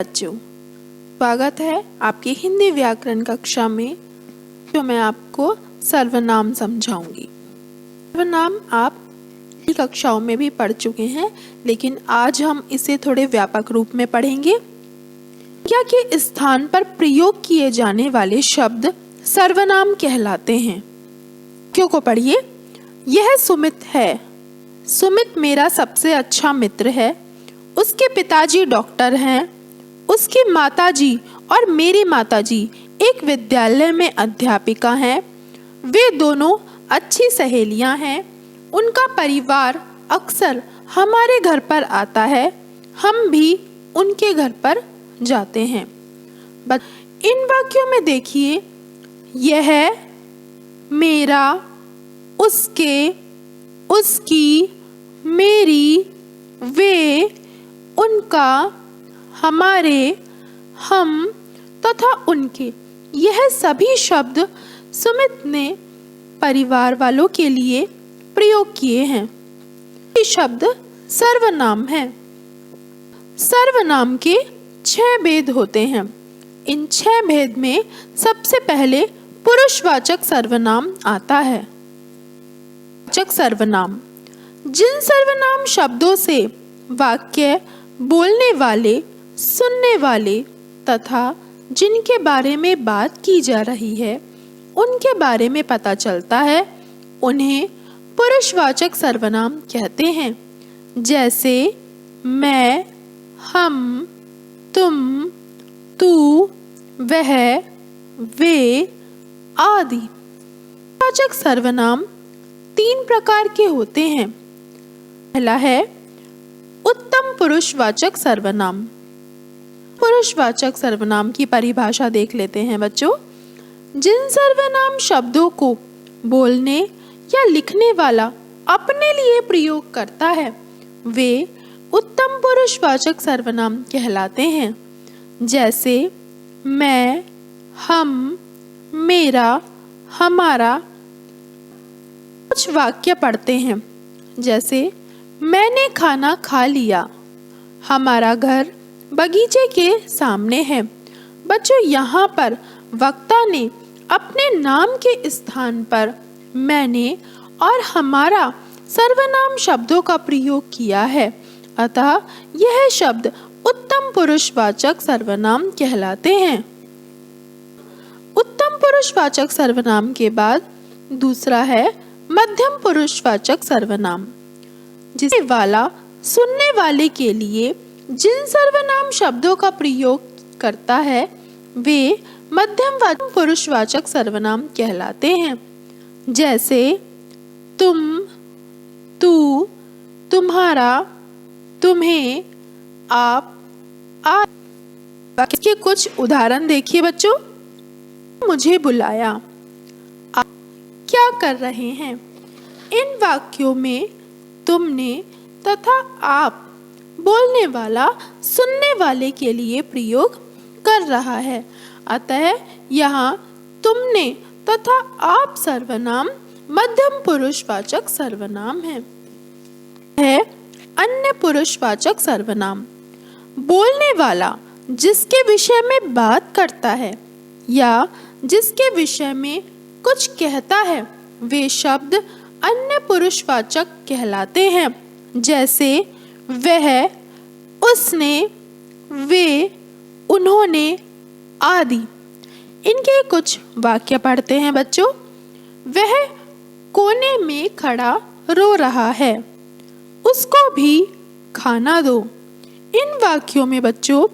बच्चों, स्वागत है आपकी हिंदी व्याकरण कक्षा में। जो मैं आपको सर्वनाम समझाऊंगी। सर्वनाम आप कक्षाओं में भी पढ़ चुके हैं, लेकिन आज हम इसे थोड़े व्यापक रूप में पढ़ेंगे। संख्या के स्थान पर प्रयोग किए जाने वाले शब्द सर्वनाम कहलाते हैं। क्यों को पढ़िए। यह सुमित है। सुमित मेरा सबसे अच्छा मित्र है। उसके पिताजी डॉक्टर हैं। उसकी माताजी और मेरी माताजी एक विद्यालय में अध्यापिका हैं। वे दोनों अच्छी सहेलियां हैं। उनका परिवार अक्सर हमारे घर पर आता है। हम भी उनके घर पर जाते हैं। इन वाक्यों में देखिए, यह, मेरा, उसके, उसकी, मेरी, वे, उनका, हमारे, हम तथा उनके, यह सभी शब्द सुमित ने परिवार वालों के लिए प्रयोग किए हैं। ये शब्द सर्वनाम हैं। सर्वनाम के 6 भेद होते हैं। इन 6 भेद में सबसे पहले पुरुषवाचक सर्वनाम आता है। वाचक सर्वनाम, जिन सर्वनाम शब्दों से वाक्य बोलने वाले, सुनने वाले तथा जिनके बारे में बात की जा रही है उनके बारे में पता चलता है, उन्हें पुरुषवाचक सर्वनाम कहते हैं। जैसे मैं, हम, तुम, तू, वह, वे आदि। वाचक सर्वनाम 3 प्रकार के होते हैं। पहला है उत्तम पुरुषवाचक सर्वनाम। पुरुषवाचक सर्वनाम की परिभाषा देख लेते हैं बच्चों। जिन सर्वनाम शब्दों को बोलने या लिखने वाला अपने लिए प्रयोग करता है वे उत्तम पुरुषवाचक सर्वनाम कहलाते हैं। जैसे मैं, हम, मेरा, हमारा। कुछ वाक्य पढ़ते हैं, जैसे मैंने खाना खा लिया। हमारा घर बगीचे के सामने है। बच्चों, यहाँ पर वक्ता ने अपने नाम के स्थान पर मैंने और हमारा सर्वनाम शब्दों का प्रयोग किया है। अतः यह शब्द उत्तम पुरुषवाचक सर्वनाम कहलाते हैं। उत्तम पुरुषवाचक सर्वनाम के बाद दूसरा है मध्यम पुरुषवाचक सर्वनाम। जिसे वाला सुनने वाले के लिए जिन सर्वनाम शब्दों का प्रयोग करता है वे मध्यम पुरुषवाचक सर्वनाम कहलाते हैं। जैसे तुम, तू, तुम्हारा, तुम्हें, आप, के कुछ उदाहरण देखिए बच्चों। मुझे बुलाया। आप क्या कर रहे हैं? इन वाक्यों में तुमने तथा आप बोलने वाला सुनने वाले के लिए प्रयोग कर रहा है। अतः यहाँ तुमने तथा आप सर्वनाम मध्यम पुरुषवाचक सर्वनाम है। अन्य पुरुषवाचक सर्वनाम, बोलने वाला जिसके विषय में बात करता है या जिसके विषय में कुछ कहता है वे शब्द अन्य पुरुषवाचक कहलाते हैं। जैसे वह, उसने, वे, उन्होंने आदि। इनके कुछ वाक्य पढ़ते हैं बच्चों। वह कोने में खड़ा रो रहा है। उसको भी खाना दो। इन वाक्यों में बच्चों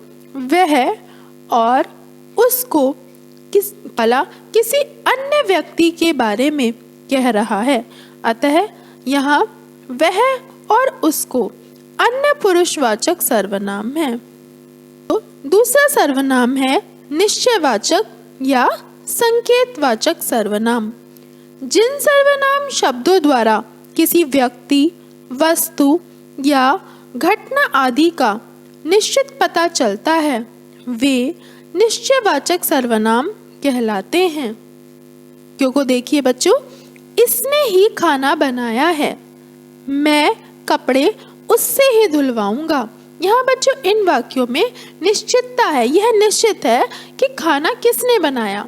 वह और उसको किसी अन्य व्यक्ति के बारे में कह रहा है। अतः यहाँ वह और उसको अन्य पुरुषवाचक सर्वनाम है। तो दूसरा सर्वनाम है निश्चयवाचक या संकेतवाचक सर्वनाम। जिन सर्वनाम शब्दों द्वारा किसी व्यक्ति, वस्तु या घटना आदि का निश्चित पता चलता है वे निश्चयवाचक सर्वनाम कहलाते हैं। क्योंकि देखिए बच्चों, इसने ही खाना बनाया है। मैं कपड़े उससे ही धुलवाऊंगा। यहाँ बच्चों इन वाक्यों में निश्चितता है। यह निश्चित है कि खाना किसने बनाया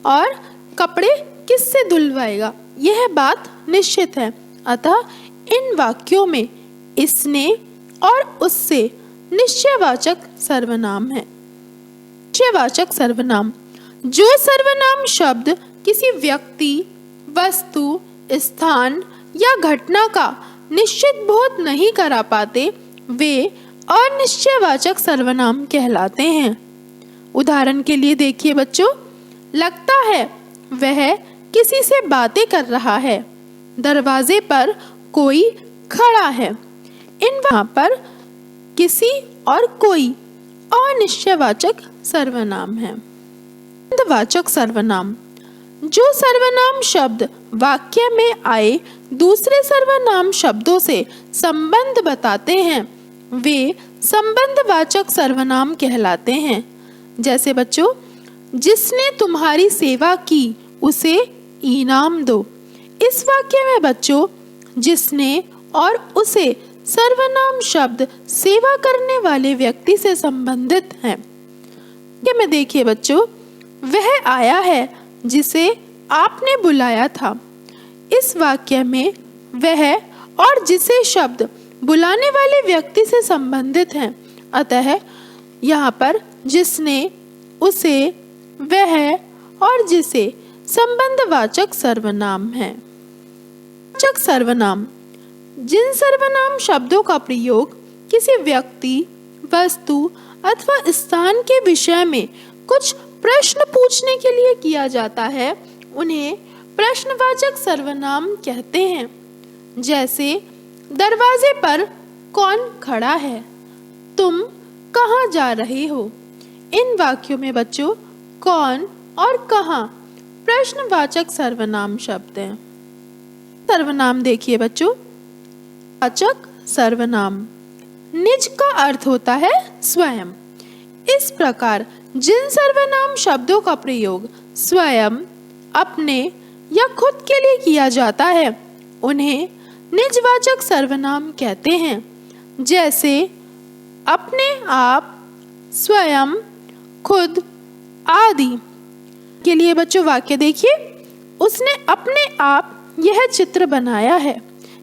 और कपड़े किससे धुलवाएगा, यह बात निश्चित है। अतः इन वाक्यों में इसने और उससे निश्चयवाचक सर्वनाम है। निश्चयवाचक सर्वनाम, जो सर्वनाम शब्द किसी व्यक्ति, वस्तु, स्थान या घटना का निश्चित बोध नहीं करा पाते, वे अनिश्चयवाचक सर्वनाम कहलाते हैं। उदाहरण के लिए देखिए बच्चों, लगता है वह किसी से बातें कर रहा है, दरवाजे पर कोई खड़ा है। इन वहाँ पर किसी और कोई अनिश्चयवाचक सर्वनाम है। संबंधवाचक सर्वनाम, जो सर्वनाम शब्द वाक्य में आए दूसरे सर्वनाम शब्दों से संबंध बताते हैं, वे संबंधवाचक सर्वनाम कहलाते हैं। जैसे बच्चों, जिसने तुम्हारी सेवा की उसे इनाम दो। इस वाक्य में बच्चों जिसने और उसे सर्वनाम शब्द सेवा करने वाले व्यक्ति से संबंधित हैं। ये में देखिए बच्चों, वह आया है जिसे आपने बुलाया था। इस वाक्य में वह और जिसे शब्द बुलाने वाले व्यक्ति से संबंधित हैं, अतः यहाँ पर जिसने, उसे, वह और जिसे संबंधवाचक सर्वनाम है। वाचक सर्वनाम, जिन सर्वनाम शब्दों का प्रयोग किसी व्यक्ति, वस्तु अथवा स्थान के विषय में कुछ प्रश्न पूछने के लिए किया जाता है, उन्हें प्रश्नवाचक सर्वनाम कहते हैं। जैसे दरवाजे पर कौन खड़ा है, तुम कहाँ जा रहे हो। इन वाक्यों में बच्चों कौन और कहाँ प्रश्नवाचक सर्वनाम शब्द हैं। सर्वनाम देखिए बच्चों, वाचक सर्वनाम, निज का अर्थ होता है स्वयं। इस प्रकार जिन सर्वनाम शब्दों का प्रयोग स्वयं, अपने या खुद के लिए किया जाता है, उन्हें निजवाचक सर्वनाम कहते हैं। जैसे अपने आप, स्वयं, खुद आदि। के लिए बच्चों वाक्य देखिए, उसने अपने आप यह चित्र बनाया है।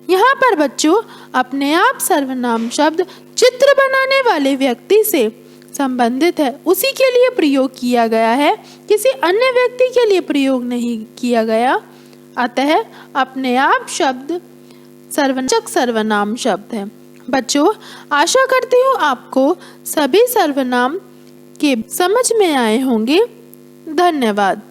यहाँ पर बच्चों अपने आप सर्वनाम शब्द चित्र बनाने वाले व्यक्ति से संबंधित है, उसी के लिए प्रयोग किया गया है, किसी अन्य व्यक्ति के लिए प्रयोग नहीं किया गया। अतः अपने आप शब्द सर्ववाचक सर्वनाम शब्द है। बच्चों आशा करती हूँ आपको सभी सर्वनाम के समझ में आए होंगे। धन्यवाद।